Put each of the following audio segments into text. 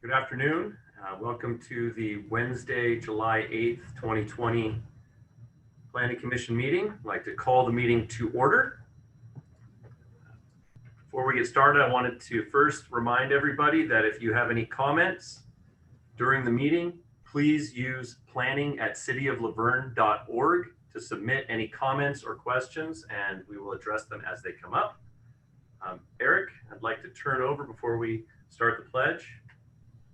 Good afternoon. Welcome to the Wednesday, July 8th, 2020 Planning Commission meeting. I'd like to call the meeting to order. Before we get started, I wanted to first remind everybody that if you have any comments during the meeting, please use planning@cityoflaverne.org to submit any comments or questions, and we will address them as they come up. Eric, I'd like to turn it over before we start the pledge.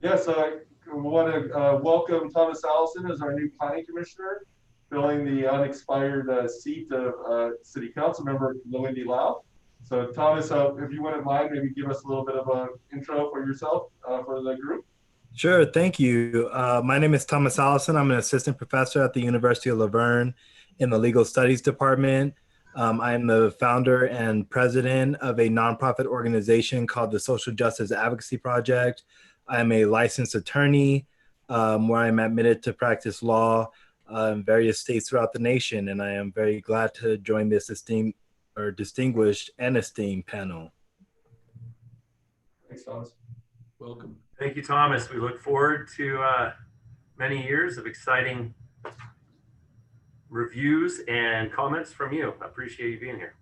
Yes, I want to welcome Thomas Allison as our new planning commissioner, filling the unexpired seat of city council member Lowendy Lau. So Thomas, if you wouldn't mind, maybe give us a little bit of an intro for yourself for the group. Sure, thank you. My name is Thomas Allison. I'm an assistant professor at the University of La Verne in the Legal Studies Department. I am the founder and president of a nonprofit organization called the Social Justice Advocacy Project. I'm a licensed attorney where I'm admitted to practice law in various states throughout the nation, and I am very glad to join this distinguished and esteemed panel. Thanks, Thomas. Welcome. Thank you, Thomas. We look forward to many years of exciting reviews and comments from you. I appreciate you being here.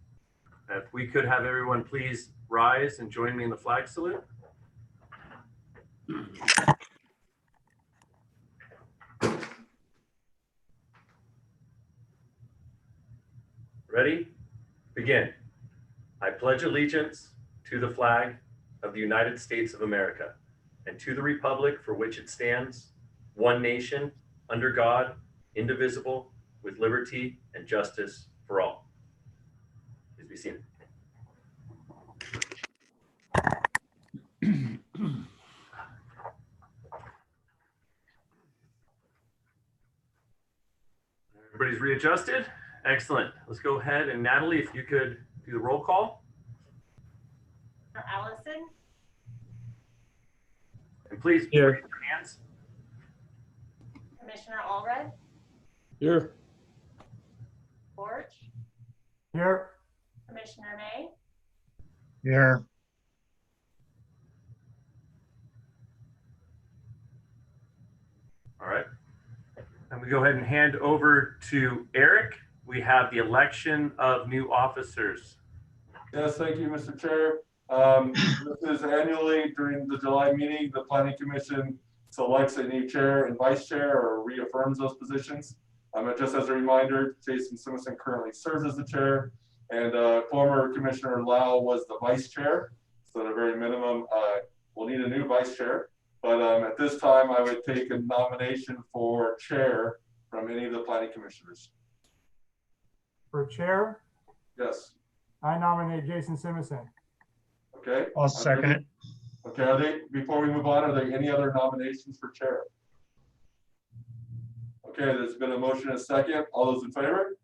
If we could have everyone please rise and join me in the flag salute. Ready? Begin. I pledge allegiance to the flag of the United States of America and to the republic for which it stands, one nation, under God, indivisible, with liberty and justice for all. Please be seated. Everybody's readjusted? Excellent. Let's go ahead, and Natalie, if you could do the roll call. Allison. And please Here. raise your hands. Commissioner Allred. Here. Borch. Here. Commissioner May. Here. All right. And we go ahead and hand over to Eric. We have the election of new officers. Yes, thank you, Mr. Chair. This is annually during the July meeting, the Planning Commission selects a new chair and vice chair or reaffirms those positions. Just as a reminder, Jason Simpson currently serves as the chair, and former Commissioner Lau was the vice chair. So at a very minimum, we'll need a new vice chair. But at this time, I would take a nomination for chair from any of the planning commissioners. For chair, Yes. I nominate Jason Simpson. Okay. I'll second it. Okay. Before we move on, are there any other nominations for chair? Okay, there's been a motion and a second. All those in favor?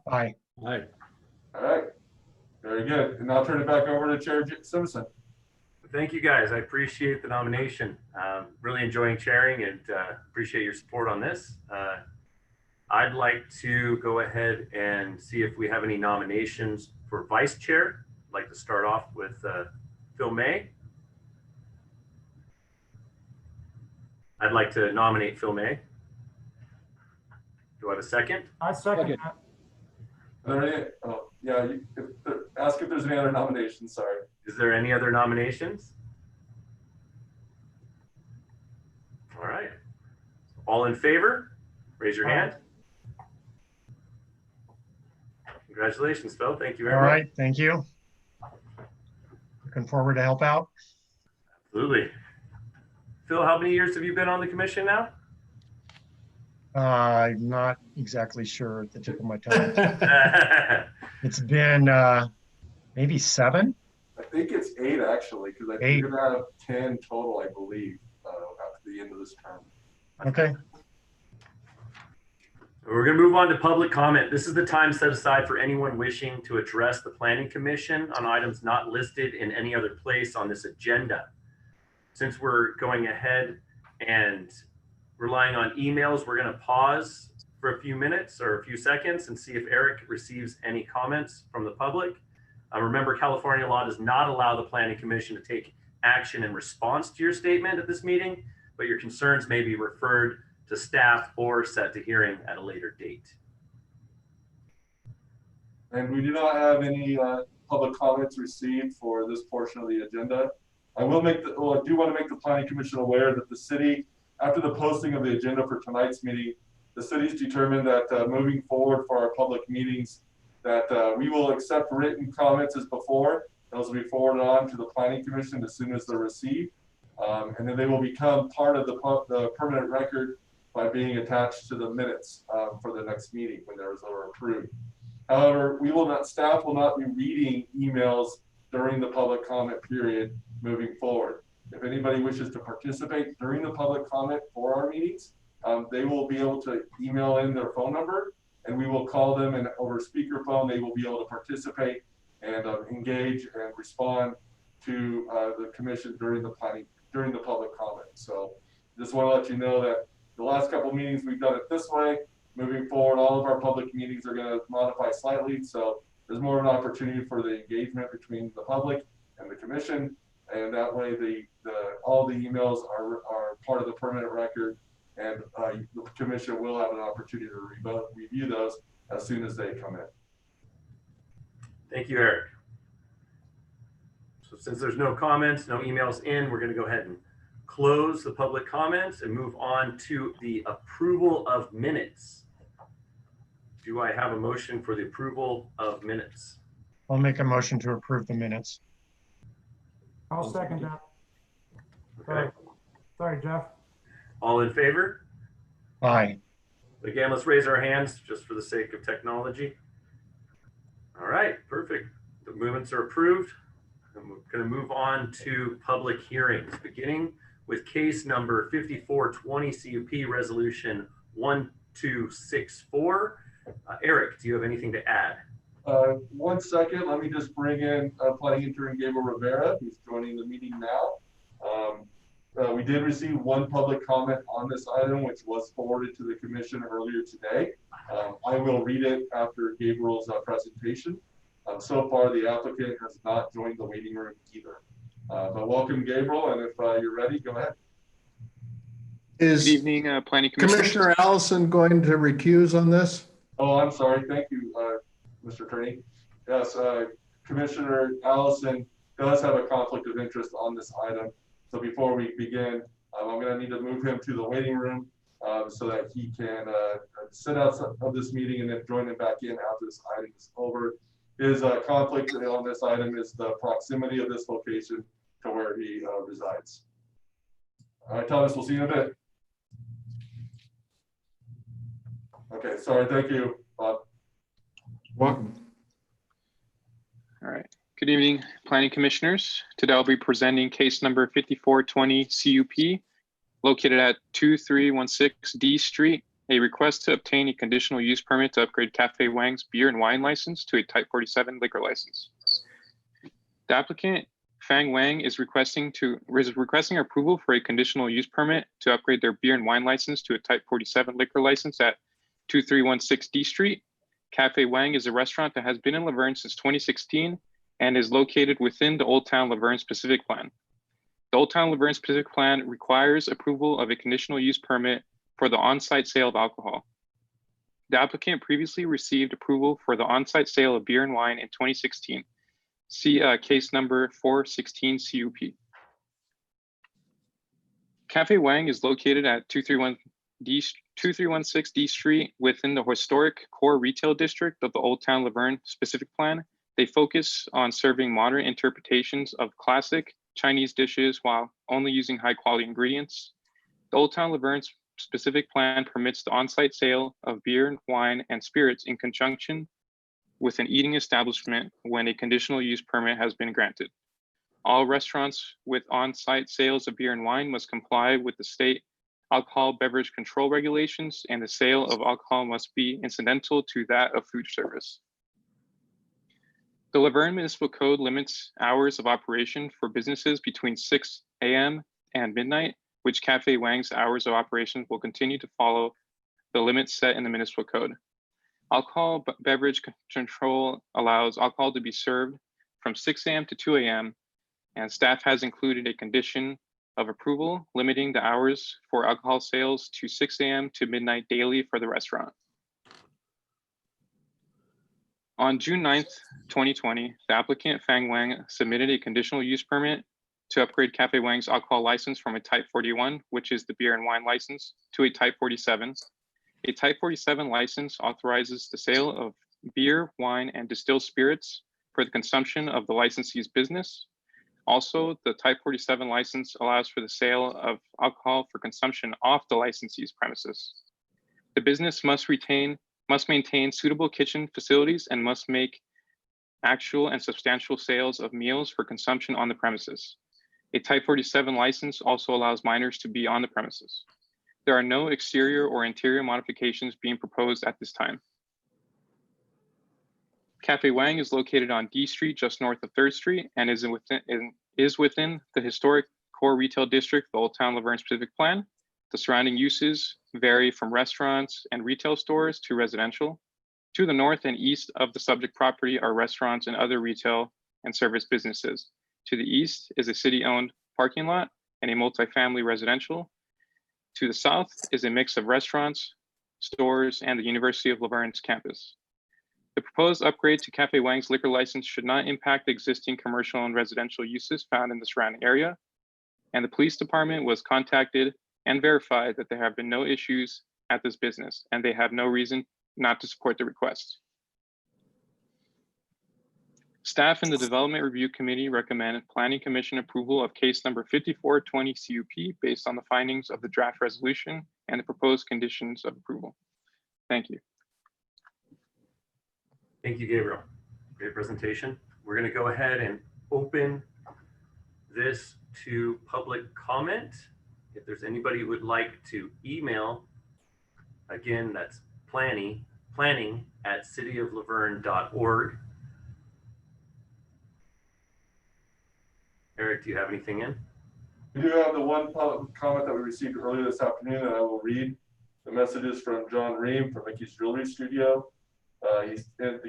Aye. Aye. All right. Very good. And now I'll turn it back over to Chair Simpson. Thank you, guys. I appreciate the nomination. Really enjoying chairing and appreciate your support on this. I'd like to go ahead and see if we have any nominations for vice chair. I'd like to start off with Phil May. I'd like to nominate Phil May. Do I have a second? I second that. Are there any, oh, yeah, ask if there's any other nominations, sorry. Is there any other nominations? All right. All in favor? Raise your hand. Congratulations, Phil. Thank you very All much. right, thank you. Looking forward to help out. Absolutely. Phil, how many years have you been on the commission now? I'm not exactly sure at the tip of my tongue. It's been maybe 7. I think it's 8 actually, because I think you're gonna have 10 total, I believe, after the end of this term. Okay. We're going to move on to public comment. This is the time set aside for anyone wishing to address the Planning Commission on items not listed in any other place on this agenda. Since we're going ahead and relying on emails, we're going to pause for a few minutes or a few seconds and see if Eric receives any comments from the public. Remember, California law does not allow the Planning Commission to take action in response to your statement at this meeting, but your concerns may be referred to staff or set to hearing at a later date. And we do not have any public comments received for this portion of the agenda. I do want to make the Planning Commission aware that the city, after the posting of the agenda for tonight's meeting, the city's determined that moving forward for our public meetings, that we will accept written comments as before. Those will be forwarded on to the Planning Commission as soon as they're received. And then they will become part of the permanent record by being attached to the minutes for the next meeting when those are approved. However, staff will not be reading emails during the public comment period moving forward. If anybody wishes to participate during the public comment for our meetings, they will be able to email in their phone number and we will call them, and over speakerphone, they will be able to participate and engage and respond to the commission during the public comment. So just want to let you know that the last couple of meetings we've done it this way. Moving forward, all of our public meetings are going to modify slightly. So there's more of an opportunity for the engagement between the public and the commission. And that way all the emails are part of the permanent record, and the commission will have an opportunity to review those as soon as they come in. Thank you, Eric. So since there's no comments, no emails in, we're going to go ahead and close the public comments and move on to the approval of minutes. Do I have a motion for the approval of minutes? I'll make a motion to approve the minutes. I'll second that. Okay. Sorry, Jeff. All in favor? Aye. Again, let's raise our hands just for the sake of technology. All right, perfect. The movements are approved. And we're going to move on to public hearings, beginning with case number 5420 CUP Resolution 1264. Eric, do you have anything to add? 1 second, let me just bring in Planning Intern Gabriel Rivera, who's joining the meeting now. We did receive one public comment on this item, which was forwarded to the commission earlier today. I will read it after Gabriel's presentation. So far, the applicant has not joined the waiting room either. But welcome, Gabriel, and if you're ready, go ahead. Is Good evening, Planning Commission. Commissioner Allison going to recuse on this? Oh, I'm sorry. Thank you, Mr. Attorney. Yes, Commissioner Allison does have a conflict of interest on this item. So before we begin, I'm going to need to move him to the waiting room so that he can sit out of this meeting and then join him back in after this item is over. His conflict on this item is the proximity of this location to where he resides. All right, Thomas, we'll see you in a bit. Okay, sorry, thank you, Bob. Welcome. All right. Good evening, Planning Commissioners. Today I'll be presenting case number 5420 CUP, located at 2316 D Street, a request to obtain a conditional use permit to upgrade Cafe Wang's beer and wine license to a Type 47 liquor license. The applicant, Fang Wang, is requesting approval for a conditional use permit to upgrade their beer and wine license to a Type 47 liquor license at 2316 D Street. Cafe Wang is a restaurant that has been in Laverne since 2016 and is located within the Old Town Laverne Specific Plan. The Old Town Laverne Specific Plan requires approval of a conditional use permit for the on-site sale of alcohol. The applicant previously received approval for the on-site sale of beer and wine in 2016. See case number 416 CUP. Cafe Wang is located at 2316 D Street within the historic core retail district of the Old Town Laverne Specific Plan. They focus on serving modern interpretations of classic Chinese dishes while only using high quality ingredients. The Old Town Laverne Specific Plan permits the on-site sale of beer, wine, and spirits in conjunction with an eating establishment when a conditional use permit has been granted. All restaurants with on-site sales of beer and wine must comply with the state alcohol beverage control regulations, and the sale of alcohol must be incidental to that of food service. The Laverne Municipal Code limits hours of operation for businesses between 6 a.m. and midnight, which Cafe Wang's hours of operation will continue to follow the limits set in the Municipal Code. Alcohol beverage control allows alcohol to be served from 6 a.m. to 2 a.m. And staff has included a condition of approval limiting the hours for alcohol sales to 6 a.m. to midnight daily for the restaurant. On June 9th, 2020, the applicant Fang Wang submitted a conditional use permit to upgrade Cafe Wang's alcohol license from a Type 41, which is the beer and wine license, to a Type 47. A Type 47 license authorizes the sale of beer, wine, and distilled spirits for the consumption of the licensee's business. Also, the Type 47 license allows for the sale of alcohol for consumption off the licensee's premises. The business must maintain suitable kitchen facilities and must make actual and substantial sales of meals for consumption on the premises. A Type 47 license also allows minors to be on the premises. There are no exterior or interior modifications being proposed at this time. Cafe Wang is located on D Street, just north of 3rd Street, and is within the historic core retail district, the Old Town La Vergne Specific Plan. The surrounding uses vary from restaurants and retail stores to residential. To the north and east of the subject property are restaurants and other retail and service businesses. To the east is a city-owned parking lot and a multifamily residential. To the south is a mix of restaurants, stores, and the University of La Vergne's campus. The proposed upgrade to Cafe Wang's liquor license should not impact the existing commercial and residential uses found in the surrounding area. And the police department was contacted and verified that there have been no issues at this business, and they have no reason not to support the request. Staff and the Development Review Committee recommend Planning Commission approval of case number 5420 CUP based on the findings of the draft resolution and the proposed conditions of approval. Thank you. Thank you, Gabriel. Great presentation. We're going to go ahead and open this to public comment. If there's anybody who would like to email, again, that's planning@cityoflaverne.org. Eric, do you have anything in? We do have the one public comment that we received earlier this afternoon, and I will read. The message is from John Ream from Mickey's Jewelry Studio.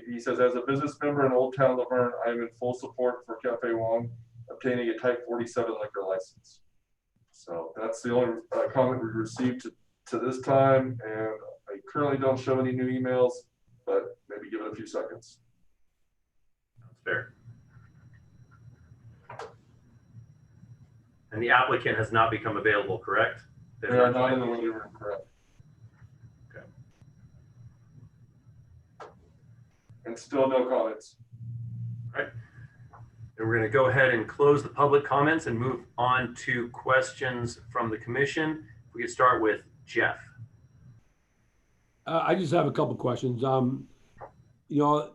He says, as a business member in Old Town La Vergne, I am in full support for Cafe Wang obtaining a Type 47 liquor license. So that's the only comment we received to this time, and I currently don't show any new emails, but maybe give it a few seconds. That's fair. And the applicant has not become available, correct? They are not in the living room, correct? Okay. And still no comments. All right. And we're going to go ahead and close the public comments and move on to questions from the commission. We could start with Jeff. I just have a couple questions. You know,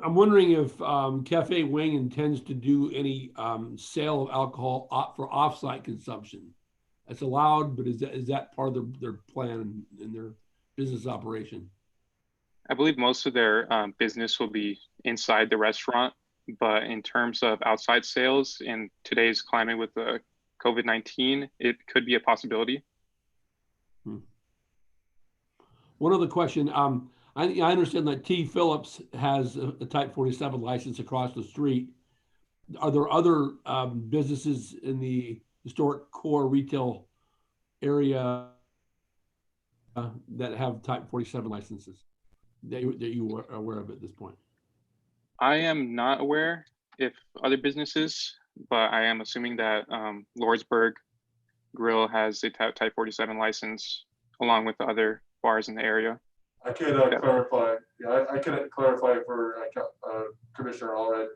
I'm wondering if Cafe Wang intends to do any sale of alcohol for off-site consumption. That's allowed, but is that part of their plan and their business operation? I believe most of their business will be inside the restaurant, but in terms of outside sales in today's climate with the COVID-19, it could be a possibility. One other question. I understand that T. Phillips has a Type 47 license across the street. Are there other businesses in the historic core retail area that have Type 47 licenses that you are aware of at this point? I am not aware if other businesses, but I am assuming that Lordsburg Grill has a Type 47 license along with the other bars in the area. I could clarify. Yeah, I could clarify for Commissioner Allred.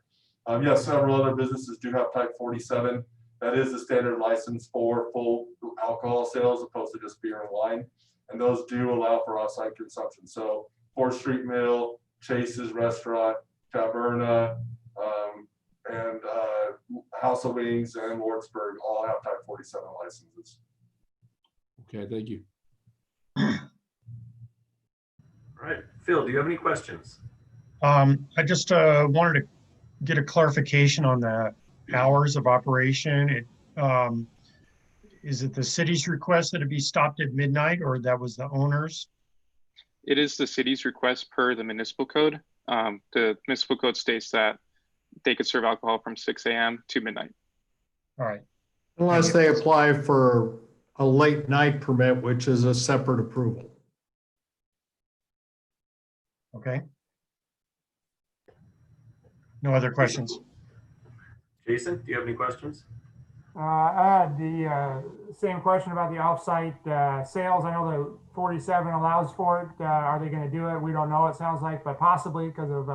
Yes, several other businesses do have Type 47. That is the standard license for full alcohol sales, opposed to just beer and wine. And those do allow for off-site consumption. So 4th Street Mill, Chase's Restaurant, Taberna, and House of Wings and Lordsburg all have Type 47 licenses. Okay, thank you. All right, Phil, do you have any questions? I just wanted to get a clarification on the hours of operation. Is it the city's request that it be stopped at midnight, or that was the owner's? It is the city's request per the municipal code. The municipal code states that they could serve alcohol from 6 a.m. to midnight. All right. Unless they apply for a late night permit, which is a separate approval. Okay. No other questions? Jason, do you have any questions? I had the same question about the offsite sales. I know the 47 allows for it. Are they going to do it? We don't know. It sounds like, but possibly because of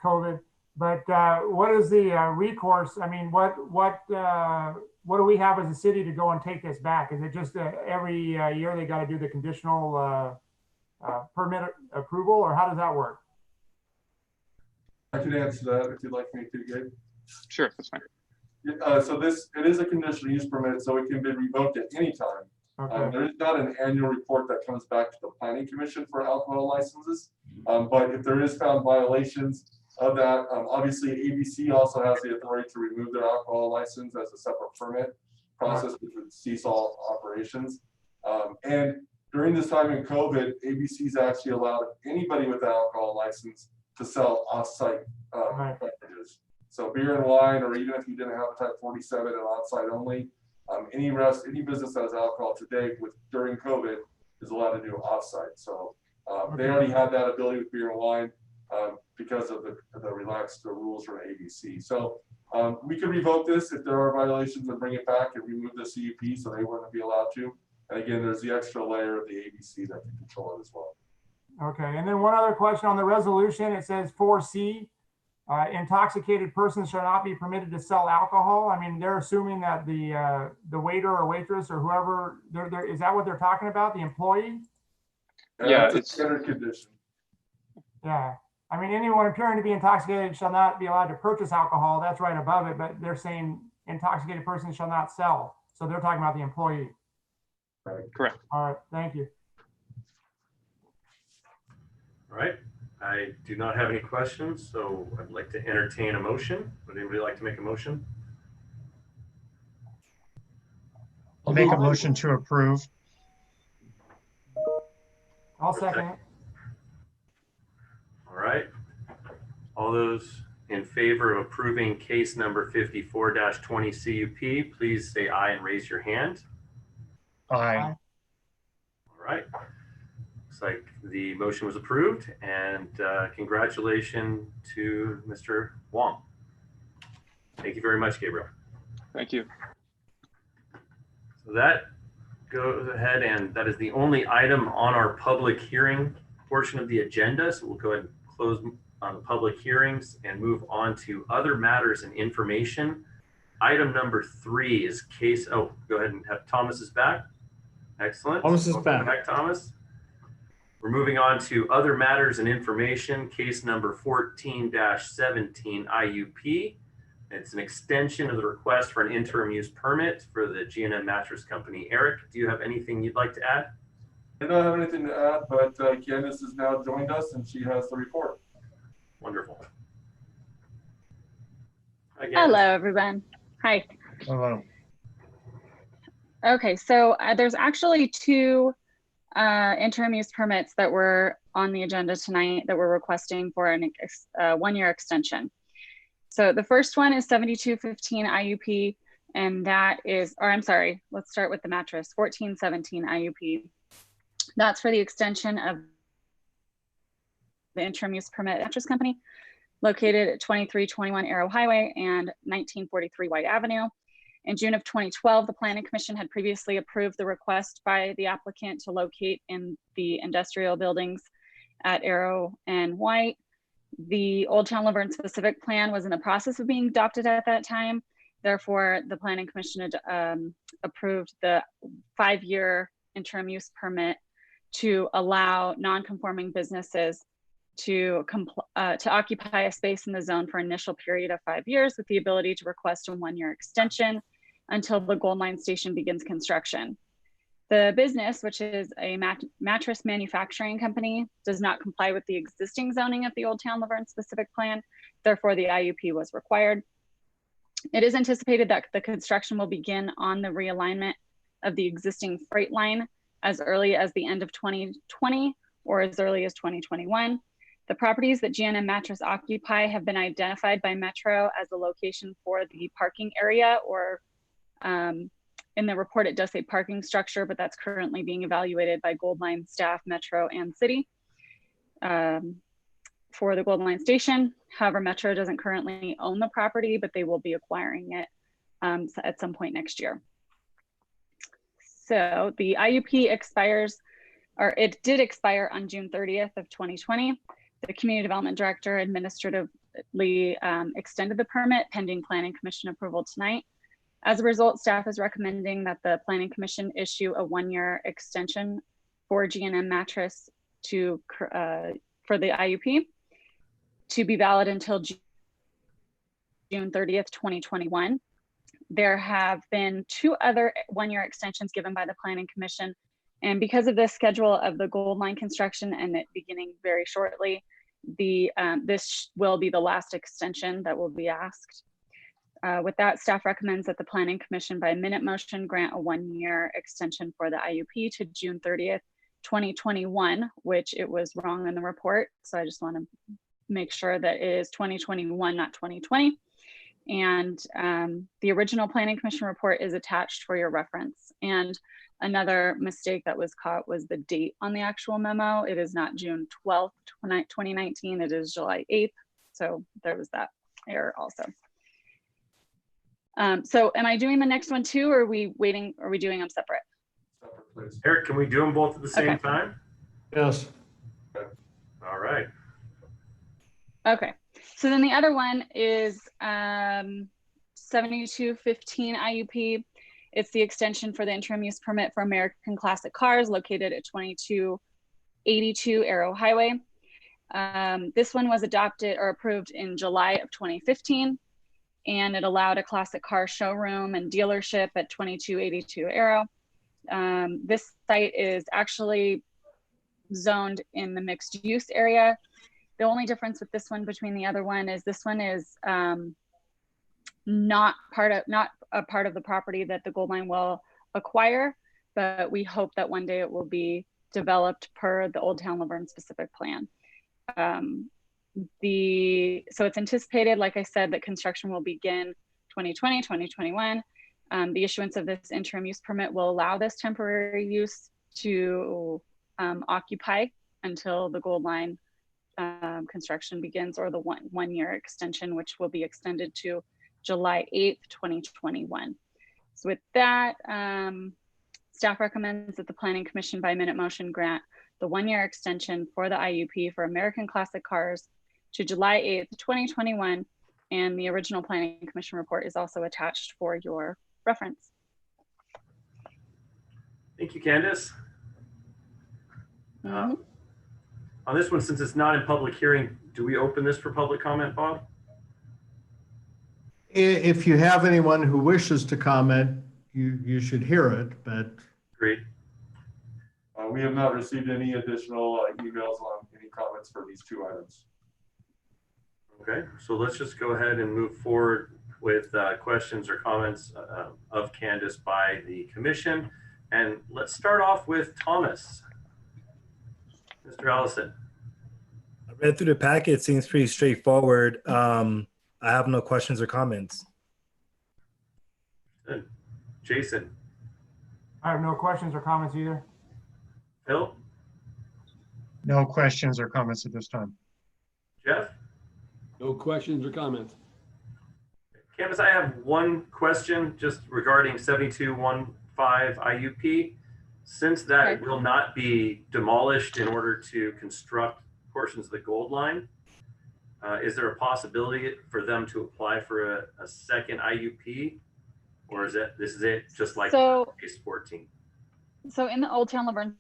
COVID. But what is the recourse? I mean, what do we have as a city to go and take this back? Is it just every year they got to do the conditional permit approval, or how does that work? I can answer that if you'd like me to, Gabe. Sure, that's fine. So it is a conditional use permit, so it can be revoked at any time. Okay. There is not an annual report that comes back to the planning commission for alcohol licenses. But if there is found violations of that, obviously ABC also has the authority to remove their alcohol license as a separate permit process, which would cease all operations. And during this time in COVID, ABC's actually allowed anybody with an alcohol license to sell off-site beverages. So beer and wine, or even if you didn't have a type 47 and on-site only, any business that has alcohol today during COVID is allowed to do off-site. So they already had that ability with beer and wine because of the relaxed rules from ABC. So we could revoke this if there are violations and bring it back and remove the CUP, so they wouldn't be allowed to. And again, there's the extra layer of the ABC that can control it as well. Okay, and then one other question on the resolution. It says 4C, intoxicated persons shall not be permitted to sell alcohol. I mean, they're assuming that the waiter or waitress or whoever, is that what they're talking about, the employee? Yeah, It's a it's standard condition. Yeah, I mean, anyone appearing to be intoxicated shall not be allowed to purchase alcohol. That's right above it, but they're saying intoxicated persons shall not sell. So they're talking about the employee. correct. All right, thank you. All right, I do not have any questions, so I'd like to entertain a motion. Would anybody like to make a motion? I'll make a motion to approve. I'll second it. All right. All those in favor of approving case number 54-20 CUP, please say aye and raise your hand. Aye. All right. Looks like the motion was approved, and congratulations to Mr. Wong. Thank you very much, Gabriel. Thank you. So that goes ahead, and that is the only item on our public hearing portion of the agenda. So we'll go ahead and close on the public hearings and move on to other matters and information. Item number 3 is case, oh, go ahead and have Thomas is back. Excellent. Thomas is Welcome back. Thomas. We're moving on to other matters and information, case number 14-17 IUP. It's an extension of the request for an interim use permit for the G&M Mattress Company. Eric, do you have anything you'd like to add? I don't have anything to add, but Candace has now joined us and she has the report. Wonderful. Hi, Candace. Hello, everyone. Hi. Hello. Okay, so there's actually 2 interim use permits that were on the agenda tonight that we're requesting for an 1-year extension. So the first one is 7215 IUP, and that is, or I'm sorry, let's start with the mattress, 1417 IUP. That's for the extension of the interim use permit mattress company located at 2321 Arrow Highway and 1943 White Avenue. In June of 2012, the Planning Commission had previously approved the request by the applicant to locate in the industrial buildings at Arrow and White. The Old Town Laverne specific plan was in the process of being adopted at that time. Therefore, the Planning Commission had approved the 5-year interim use permit to allow non-conforming businesses to occupy a space in the zone for an initial period of 5 years with the ability to request a 1-year extension until the Gold Line Station begins construction. The business, which is a mattress manufacturing company, does not comply with the existing zoning of the Old Town Laverne specific plan. Therefore, the IUP was required. It is anticipated that the construction will begin on the realignment of the existing freight line as early as the end of 2020 or as early as 2021. The properties that GNM Mattress occupy have been identified by Metro as the location for the parking area, or in the report, it does say parking structure, but that's currently being evaluated by Goldline staff, Metro, and City for the Goldline station. However, Metro doesn't currently own the property, but they will be acquiring it at some point next year. So the IUP expires, or it did expire on June 30th of 2020. The Community Development Director administratively extended the permit pending Planning Commission approval tonight. As a result, staff is recommending that the Planning Commission issue a 1-year extension for GNM Mattress for the IUP to be valid until June 30th, 2021. There have been 2 other 1-year extensions given by the Planning Commission. And because of the schedule of the Goldline construction and it beginning very shortly, this will be the last extension that will be asked. With that, staff recommends that the Planning Commission by minute motion grant a 1-year extension for the IUP to June 30th, 2021, which it was wrong in the report. So I just want to make sure that it is 2021, not 2020. And the original Planning Commission report is attached for your reference. And another mistake that was caught was the date on the actual memo. It is not June 12th, 2019, it is July 8th. So there was that error also. So am I doing the next one too, or are we waiting? Are we doing them separate? Separate, please. Eric, can we do them both at the same Okay. time? Yes. All right. Okay, so then the other one is 7215 IUP. It's the extension for the interim use permit for American Classic Cars located at 2282 Arrow Highway. This one was adopted or approved in July of 2015, and it allowed a classic car showroom and dealership at 2282 Arrow. This site is actually zoned in the mixed use area. The only difference with this one between the other one is this one is not a part of the property that the Goldline will acquire, but we hope that one day it will be developed per the Old Town La Vergne specific plan. So it's anticipated, like I said, that construction will begin 2020, 2021. The issuance of this interim use permit will allow this temporary use to occupy until the Goldline construction begins, or the one year extension, which will be extended to July 8th, 2021. So with that, staff recommends that the Planning Commission by minute motion grant the 1-year extension for the IUP for American Classic Cars to July 8th, 2021. And the original Planning Commission report is also attached for your reference. Thank you, Candace. On this one, since it's not in public hearing, do we open this for public comment, Bob? If you have anyone who wishes to comment, you should hear it, but. Great. We have not received any additional emails on any comments for these 2 items. Okay, so let's just go ahead and move forward with questions or comments of Candace by the commission. And let's start off with Thomas. Mr. Allison. I read through the packet. It seems pretty straightforward. I have no questions or comments. Good. Jason. I have no questions or comments either. Phil. No questions or comments at this time. Jeff. No questions or comments. Candace, I have one question just regarding 7215 IUP. Since that Okay. will not be demolished in order to construct portions of the Goldline, is there a possibility for them to apply for a second IUP? Or is this is it just like case 14? So in the Old Town La Vergne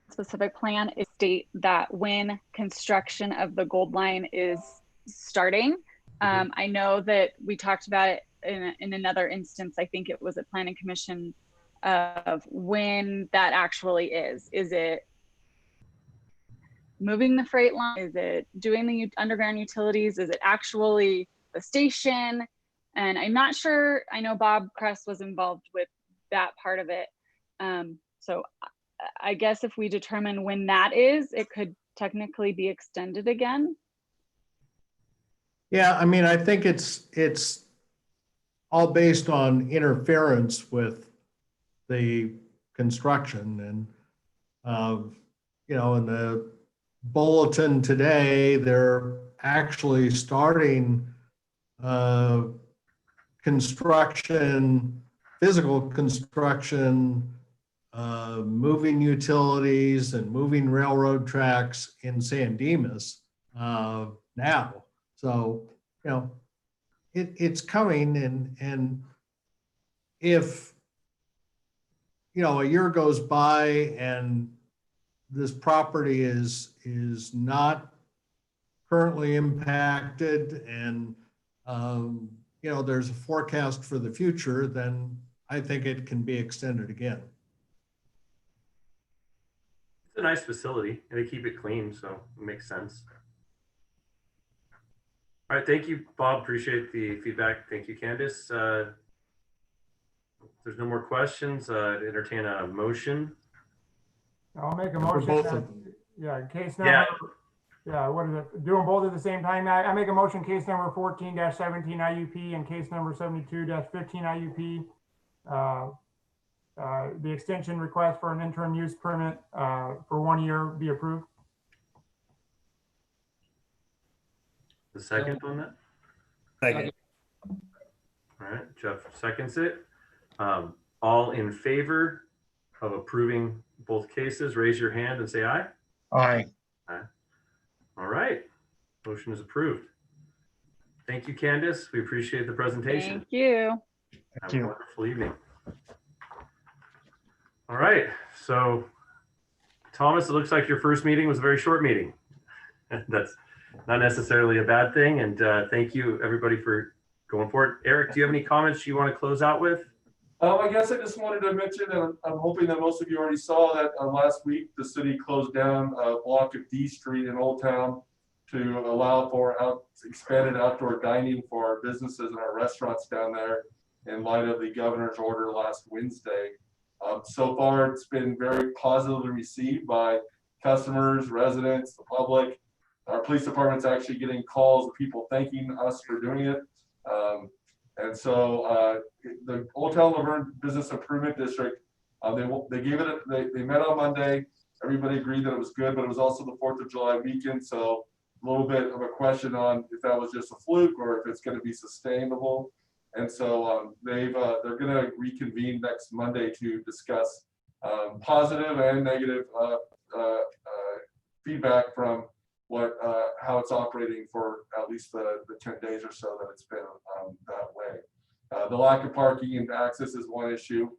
specific plan, it states that when construction of the Goldline is starting, I know that we talked about it in another instance. I think it was at Planning Commission of when that actually is. Is it moving the freight line? Is it doing the underground utilities? Is it actually the station? And I'm not sure. I know Bob Kress was involved with that part of it. So I guess if we determine when that is, it could technically be extended again? Yeah, I mean, I think it's all based on interference with the construction and, in the bulletin today, they're actually starting construction, physical construction, moving utilities and moving railroad tracks in San Dimas now. So, it's coming, and if, a year goes by and this property is not currently impacted and, there's a forecast for the future, then I think it can be extended again. It's a nice facility and they keep it clean, so it makes sense. All right, thank you, Bob. Appreciate the feedback. Thank you, Candace. If there's no more questions, I'd entertain a motion. I'll make a For motion. both that- of them. Yeah, case number. Yeah, what is it? Do them both at the same time. I make a motion, case number 14-17 IUP and case number 72-15 IUP. The extension request for an interim use permit for 1 year be approved. The second on that? Second. All right, Jeff seconds it. All in favor of approving both cases, raise your hand and say aye. Aye. All right, motion is approved. Thank you, Candace. We appreciate the presentation. Thank you. Have a wonderful evening. All right, so Thomas, it looks like your first meeting was a very short meeting. That's not necessarily a bad thing. And thank you, everybody, for going forward. Eric, do you have any comments you want to close out with? I guess I just wanted to mention, and I'm hoping that most of you already saw that last week, the city closed down a block of D Street in Old Town to allow for expanded outdoor dining for our businesses and our restaurants down there in light of the governor's order last Wednesday. So far, it's been very positively received by customers, residents, the public. Our police department's actually getting calls of people thanking us for doing it. And so the Old Town Laverne Business Improvement District, they gave it, they met on Monday. Everybody agreed that it was good, but it was also the 4th of July weekend. So a little bit of a question on if that was just a fluke or if it's going to be sustainable. And so they're going to reconvene next Monday to discuss positive and negative feedback from how it's operating for at least the 10 days or so that it's been that way. The lack of parking and access is one issue.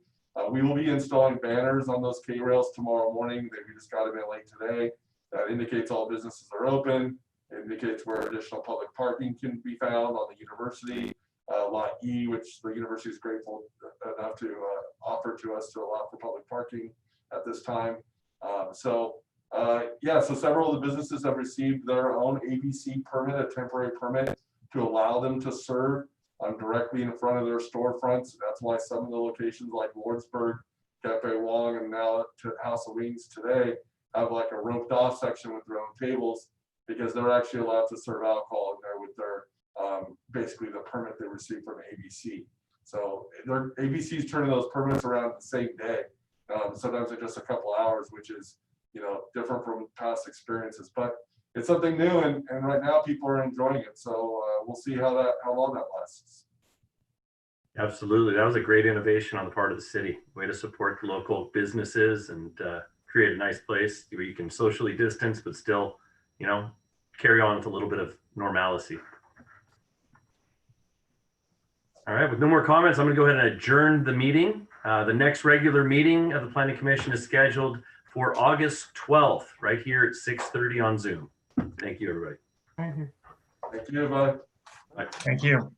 We will be installing banners on those K-rails tomorrow morning. We just got them in late today. That indicates all businesses are open. It indicates where additional public parking can be found on the university. Lot E, which the university is grateful enough to offer to us to allow for public parking at this time. So several of the businesses have received their own ABC permit, a temporary permit to allow them to serve directly in front of their storefronts. That's why some of the locations like Lordsburg, Cafe Wong, and now to House of Wings today have like a roped off section with their own tables because they're actually allowed to serve alcohol in there with their basically the permit they received from ABC. So ABC's turning those permits around the same day. Sometimes in just a couple hours, which is different from past experiences, but it's something new, and right now people are enjoying it. So we'll see how long that lasts. Absolutely. That was a great innovation on the part of the city. Way to support local businesses and create a nice place where you can socially distance, but still, carry on with a little bit of normalcy. All right, with no more comments, I'm going to go ahead and adjourn the meeting. The next regular meeting of the Planning Commission is scheduled for August 12th, right here at 6:30 on Zoom. Thank you, everybody. Thank you. Thank you, bye. Thank you.